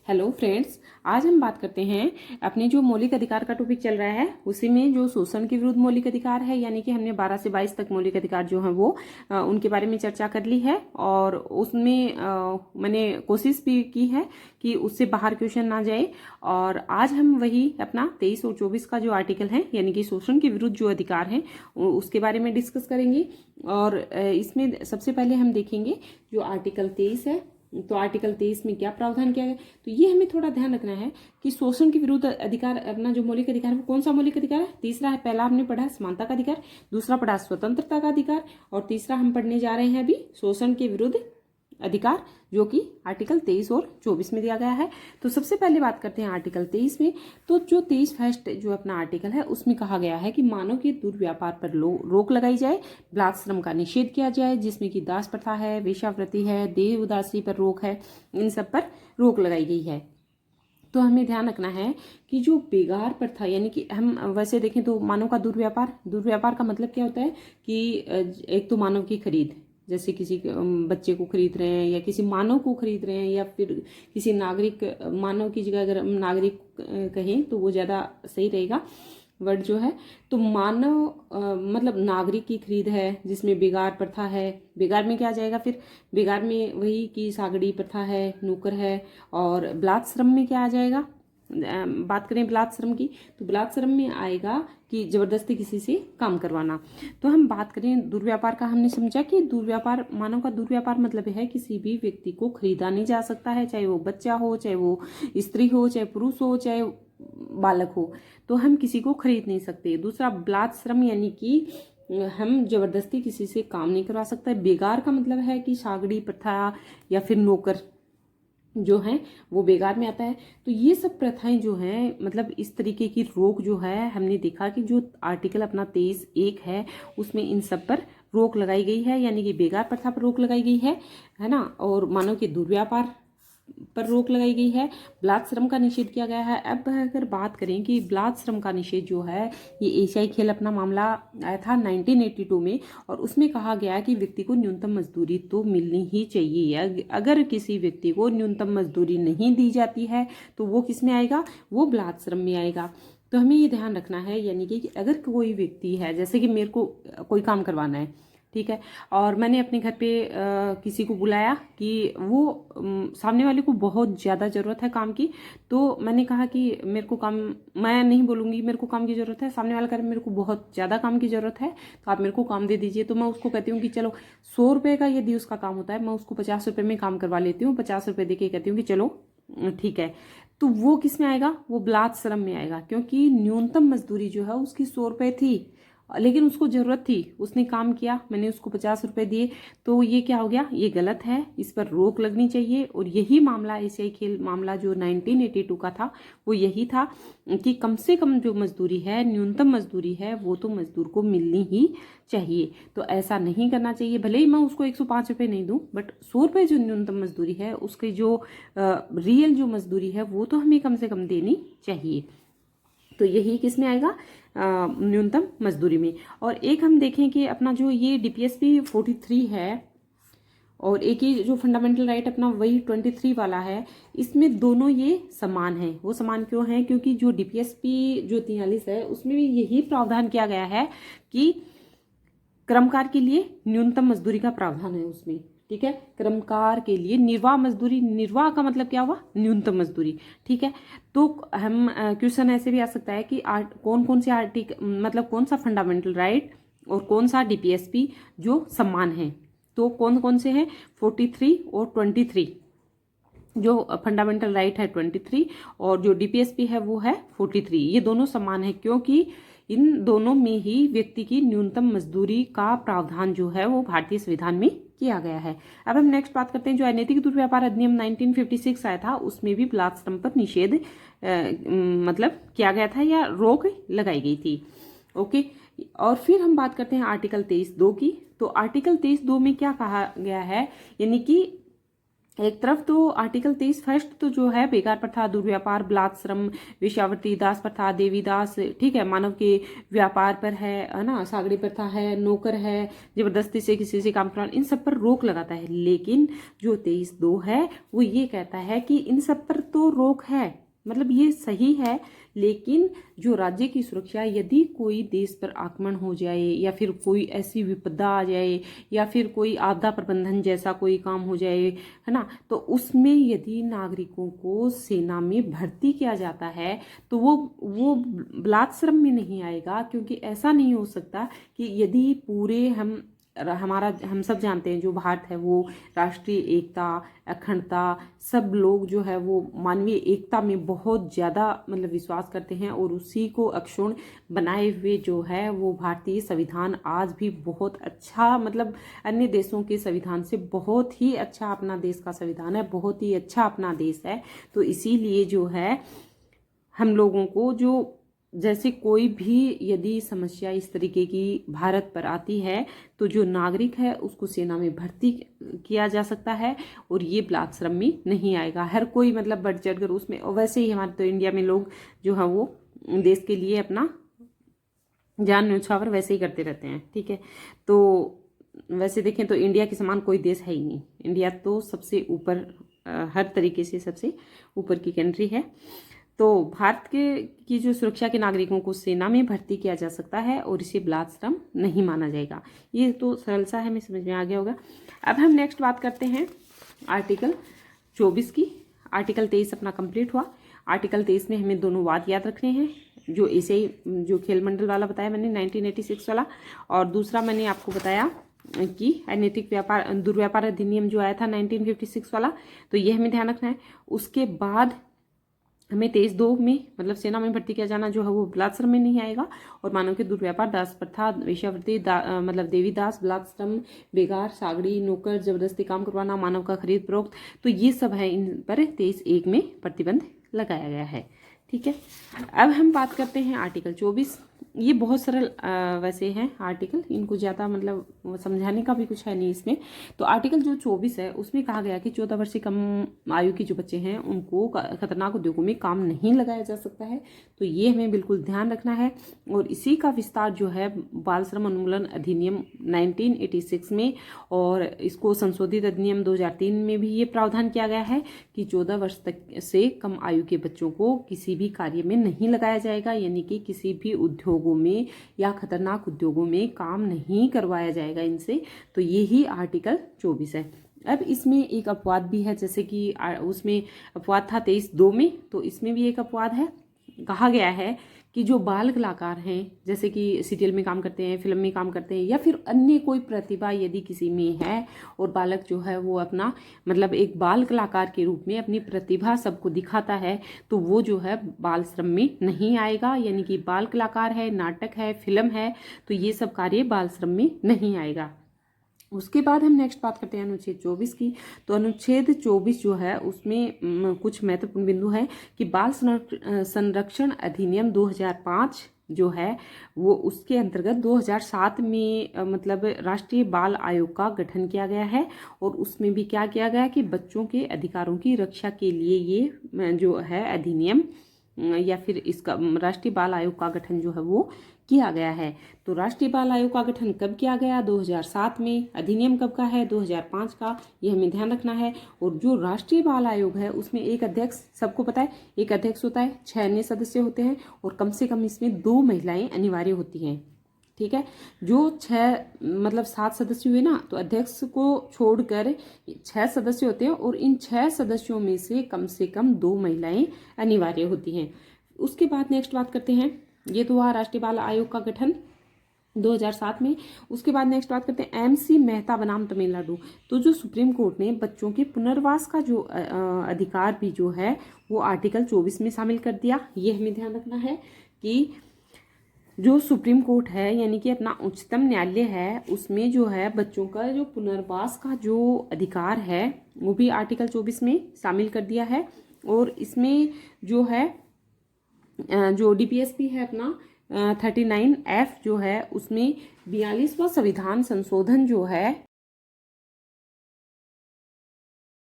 Hello friends, आज हम बात करते हैं अपने जो मौलिक अधिकार का टॉपिक चल रहा है उसी में जो शोषण के विरुद्ध मौलिक अधिकार है, यानी कि हमने 12 से 22 तक मौलिक अधिकार जो है वो उनके बारे में चर्चा कर ली है। और उसमें मैंने कोशिश भी की है कि उससे बाहर क्वेश्चन ना जाए। और आज हम वही अपना 23 और 24 का जो आर्टिकल है यानी कि शोषण के विरुद्ध जो अधिकार है उसके बारे में डिस्कस करेंगे। और इसमें सबसे पहले हम देखेंगे जो आर्टिकल 23 है। तो आर्टिकल 23 में क्या प्रावधान किया गया, तो ये हमें थोड़ा ध्यान रखना है कि शोषण के विरुद्ध अधिकार अपना जो मौलिक अधिकार है वो कौन सा मौलिक अधिकार है। तीसरा है, पहला हमने पढ़ा समानता का अधिकार, दूसरा पढ़ा स्वतंत्रता का अधिकार, और तीसरा हम पढ़ने जा रहे हैं अभी शोषण के विरुद्ध अधिकार, जो कि आर्टिकल 23 और 24 में दिया गया है। तो सबसे पहले बात करते हैं आर्टिकल 23 में। तो जो 23 फर्स्ट जो अपना आर्टिकल है उसमें कहा गया है कि मानव के दुर्व्यापार पर रोक लगाई जाए, बाल श्रम का निषेध किया जाए, जिसमें कि दास प्रथा है, वेश्यावृत्ति है, देह उदासी पर रोक है, इन सब पर रोक लगाई गई है। तो हमें ध्यान रखना है कि जो बेगार प्रथा, यानी कि हम वैसे देखें तो मानव का दुर्व्यापार का मतलब क्या होता है कि एक तो मानव की खरीद, जैसे किसी बच्चे को खरीद रहे हैं या किसी मानव को खरीद रहे हैं, या फिर किसी नागरिक, मानव की जगह अगर हम नागरिक कहें तो वो ज़्यादा सही रहेगा वर्ड जो है। तो मानव मतलब नागरिक की खरीद है जिसमें बेगार प्रथा है। बेगार में क्या आ जाएगा फिर, बेगार में वही की सागड़ी प्रथा है, नौकर है। और बलात् श्रम में क्या आ जाएगा, बात करें बलात् श्रम की, तो बलात् श्रम में आएगा कि जबरदस्ती किसी से काम करवाना। तो हम बात करें दुर्व्यापार का, हमने समझा कि दुर्व्यापार, मानव का दुर्व्यापार मतलब है किसी भी व्यक्ति को खरीदा नहीं जा सकता है, चाहे वो बच्चा हो, चाहे वो स्त्री हो, चाहे पुरुष हो, चाहे बालक हो, तो हम किसी को खरीद नहीं सकते। दूसरा बलात् श्रम, यानी कि हम जबरदस्ती किसी से काम नहीं करवा सकता। बेगार का मतलब है कि सागड़ी प्रथा या फिर नौकर जो है वो बेगार में आता है। तो ये सब प्रथाएं जो हैं, मतलब इस तरीके की रोक जो है, हमने देखा कि जो आर्टिकल अपना 23(1) है उसमें इन सब पर रोक लगाई गई है, यानी कि बेगार प्रथा पर रोक लगाई गई है ना, और मानव के दुर्व्यापार पर रोक लगाई गई है, बलात् श्रम का निषेध किया गया है। अब अगर बात करें कि बलात् श्रम का निषेध जो है, ये एशियाई खेल अपना मामला आया था 1982 में, और उसमें कहा गया कि व्यक्ति को न्यूनतम मजदूरी तो मिलनी ही चाहिए। अगर किसी व्यक्ति को न्यूनतम मजदूरी नहीं दी जाती है तो वो किस में आएगा, वो बलात् श्रम में आएगा। तो हमें ये ध्यान रखना है, यानी कि अगर कोई व्यक्ति है, जैसे कि मेरे को कोई काम करवाना है, ठीक है, और मैंने अपने घर पे किसी को बुलाया कि वो सामने वाले को बहुत ज़्यादा ज़रूरत है काम की, तो मैंने कहा कि मेरे को काम, मैं नहीं बोलूँगी मेरे को काम की ज़रूरत है, सामने वाला करे मेरे को बहुत ज़्यादा काम की ज़रूरत है तो आप मेरे को काम दे दीजिए। तो मैं उसको कहती हूँ कि चलो 100 रुपये का यदि उसका काम होता है, मैं उसको 50 रुपये में काम करवा लेती हूँ, 50 रुपये दे के कहती हूँ कि चलो ठीक है। तो वो किस में आएगा, वो बलात् श्रम में आएगा, क्योंकि न्यूनतम मजदूरी जो है उसकी 100 रुपये थी, लेकिन उसको ज़रूरत थी, उसने काम किया, मैंने उसको 50 रुपये दिए, तो ये क्या हो गया, ये गलत है, इस पर रोक लगनी चाहिए। और यही मामला, एशियाई खेल मामला जो 1982 का था, वो यही था कि कम से कम जो मजदूरी है, न्यूनतम मजदूरी है, वो तो मजदूर को मिलनी ही चाहिए। तो ऐसा नहीं करना चाहिए, भले ही मैं उसको 105 रुपये नहीं दूँ, बट 100 रुपये जो न्यूनतम मजदूरी है, उसकी जो रियल जो मजदूरी है वो तो हमें कम से कम देनी चाहिए। तो यही किस में आएगा, न्यूनतम मजदूरी में। और एक हम देखें कि अपना जो ये DPSP 43 है, और एक ही जो फंडामेंटल राइट अपना वही 23 वाला है, इसमें दोनों ये समान है। वो समान क्यों है, क्योंकि जो DPSP जो 43 है उसमें भी यही प्रावधान किया गया है कि कर्मकार के लिए न्यूनतम मजदूरी का प्रावधान है उसमें, ठीक है। कर्मकार के लिए निर्वाह मजदूरी, निर्वाह का मतलब क्या हुआ, न्यूनतम मजदूरी, ठीक है। तो हम क्वेश्चन ऐसे भी आ सकता है कि कौन कौन से आर्टिकल, मतलब कौन सा फंडामेंटल राइट और कौन सा DPSP जो समान है, तो कौन कौन से हैं, 43 और 23। जो फंडामेंटल राइट है 23 और जो DPSP है वो है 43, ये दोनों समान है, क्योंकि इन दोनों में ही व्यक्ति की न्यूनतम मजदूरी का प्रावधान जो है वो भारतीय संविधान में किया गया है। अब हम नेक्स्ट बात करते हैं, जो अनैतिक दुर्व्यापार अधिनियम 1956 आया था, उसमें भी बलात् श्रम पर निषेध मतलब किया गया था या रोक लगाई गई थी, ओके। और फिर हम बात करते हैं आर्टिकल 23(2) की। तो आर्टिकल 23(2) में क्या कहा गया है, यानी कि एक तरफ तो आर्टिकल 23 फर्स्ट तो जो है बेकार प्रथा, दुर्व्यापार, बलात्श्रम, वेश्यावृत्ति, दास प्रथा, देवी दास, ठीक है, मानव के व्यापार पर है ना, सागड़ी प्रथा है, नौकर है, जबरदस्ती से किसी से काम कराना, इन सब पर रोक लगाता है। लेकिन जो 23(2) है वो ये कहता है कि इन सब पर तो रोक है, मतलब ये सही है, लेकिन जो राज्य की सुरक्षा, यदि कोई देश पर आक्रमण हो जाए या फिर कोई ऐसी विपदा आ जाए या फिर कोई आपदा प्रबंधन जैसा कोई काम हो जाए, है ना, तो उसमें यदि नागरिकों को सेना में भर्ती किया जाता है तो वो बलात्श्रम में नहीं आएगा, क्योंकि ऐसा नहीं हो सकता कि यदि पूरे हम सब जानते हैं जो भारत है वो राष्ट्रीय एकता, अखंडता, सब लोग जो है वो मानवीय एकता में बहुत ज़्यादा मतलब विश्वास करते हैं, और उसी को अक्षुण्ण बनाए हुए जो है वो भारतीय संविधान आज भी बहुत अच्छा, मतलब अन्य देशों के संविधान से बहुत ही अच्छा अपना देश का संविधान है, बहुत ही अच्छा अपना देश है। तो इसीलिए जो है हम लोगों को जो जैसे कोई भी यदि समस्या इस तरीके की भारत पर आती है तो जो नागरिक है उसको सेना में भर्ती किया जा सकता है, और ये बलात्श्रम में नहीं आएगा। हर कोई मतलब बढ़ चढ़ कर उसमें, और वैसे ही हमारे तो इंडिया में लोग जो है वो देश के लिए अपना जान न्यौछावर वैसे ही करते रहते हैं, ठीक है। तो वैसे देखें तो इंडिया के समान कोई देश है ही नहीं, इंडिया तो सबसे ऊपर, हर तरीके से सबसे ऊपर की कंट्री है। तो भारत की जो सुरक्षा के नागरिकों को सेना में भर्ती किया जा सकता है और इसे बलात्श्रम नहीं माना जाएगा। ये तो सरल सा है, हमें समझ में आ गया होगा। अब हम नेक्स्ट बात करते हैं आर्टिकल 24 की। आर्टिकल 23 अपना कंप्लीट हुआ। आर्टिकल 23 में हमें दोनों वाद याद रखने हैं, जो ऐसे ही जो खेल मंडल वाला बताया मैंने 1986 वाला, और दूसरा मैंने आपको बताया कि अनैतिक व्यापार दुर्व्यापार अधिनियम जो आया था 1956 वाला, तो ये हमें ध्यान रखना है। उसके बाद हमें 23(2) में मतलब सेना में भर्ती किया जाना जो है वो बलात्श्रम में नहीं आएगा, और मानव के दुर्व्यापार, दास प्रथा, वेश्यावृत्ति, मतलब देवी दास, बलात्श्रम, बेगार, सागड़ी, नौकर, जबरदस्ती काम करवाना, मानव का खरीद फरोख्त, तो ये सब है, इन पर 23(1) में प्रतिबंध लगाया गया है, ठीक है। अब हम बात करते हैं आर्टिकल 24। ये बहुत सरल वैसे हैं आर्टिकल, इनको ज़्यादा मतलब समझाने का भी कुछ है नहीं इसमें। तो आर्टिकल जो 24 है उसमें कहा गया कि 14 वर्ष से कम आयु के जो बच्चे हैं उनको खतरनाक उद्योगों में काम नहीं लगाया जा सकता है, तो ये हमें बिल्कुल ध्यान रखना है। और इसी का विस्तार जो है बाल श्रम उन्मूलन अधिनियम 1986 में, और इसको संशोधित अधिनियम 2003 में भी ये प्रावधान किया गया है कि 14 वर्ष तक से कम आयु के बच्चों को किसी भी कार्य में नहीं लगाया जाएगा, यानी कि किसी भी उद्योगों में या खतरनाक उद्योगों में काम नहीं करवाया जाएगा इनसे। तो यही आर्टिकल 24 है। अब इसमें एक अपवाद भी है, जैसे कि उसमें अपवाद था 23(2) में, तो इसमें भी एक अपवाद है। कहा गया है कि जो बाल कलाकार हैं, जैसे कि सीरियल में काम करते हैं, फिल्म में काम करते हैं, या फिर अन्य कोई प्रतिभा यदि किसी में है और बालक जो है वो अपना मतलब एक बाल कलाकार के रूप में अपनी प्रतिभा सबको दिखाता है, तो वो जो है बाल श्रम में नहीं आएगा, यानी कि बाल कलाकार है, नाटक है, फिल्म है, तो ये सब कार्य बाल श्रम में नहीं आएगा। उसके बाद हम नेक्स्ट बात करते हैं अनुच्छेद 24 की। तो अनुच्छेद 24 जो है उसमें कुछ महत्वपूर्ण बिंदु है कि बाल संरक्षण अधिनियम 2005 जो है वो उसके अंतर्गत 2007 में मतलब राष्ट्रीय बाल आयोग का गठन किया गया है, और उसमें भी क्या किया गया कि बच्चों के अधिकारों की रक्षा के लिए ये जो है अधिनियम या फिर इसका राष्ट्रीय बाल आयोग का गठन जो है वो किया गया है। तो राष्ट्रीय बाल आयोग का गठन कब किया गया? 2007 में। अधिनियम कब का है? 2005 का, ये हमें ध्यान रखना है। और जो राष्ट्रीय बाल आयोग है उसमें एक अध्यक्ष, सबको पता है एक अध्यक्ष होता है, 6 अन्य सदस्य होते हैं, और कम से कम इसमें 2 महिलाएं अनिवार्य होती हैं, ठीक है। जो 7 सदस्य हुए ना, तो अध्यक्ष को छोड़कर 6 सदस्य होते हैं, और इन 6 सदस्यों में से कम 2 महिलाएं अनिवार्य होती हैं। उसके बाद नेक्स्ट बात करते हैं, ये तो हुआ राष्ट्रीय बाल आयोग का गठन 2007 में। उसके बाद नेक्स्ट बात करते हैं MC मेहता बनाम तमिलनाडु। तो जो सुप्रीम कोर्ट ने बच्चों के पुनर्वास का जो अधिकार भी जो है वो आर्टिकल 24 में शामिल कर दिया। ये हमें ध्यान रखना है कि जो सुप्रीम कोर्ट है यानी कि अपना उच्चतम न्यायालय है, उसमें जो है बच्चों का जो पुनर्वास का जो अधिकार है वो भी आर्टिकल 24 में शामिल कर दिया है। और इसमें जो है जो DPSP है अपना 39F जो है उसमें 42वां संविधान संशोधन जो है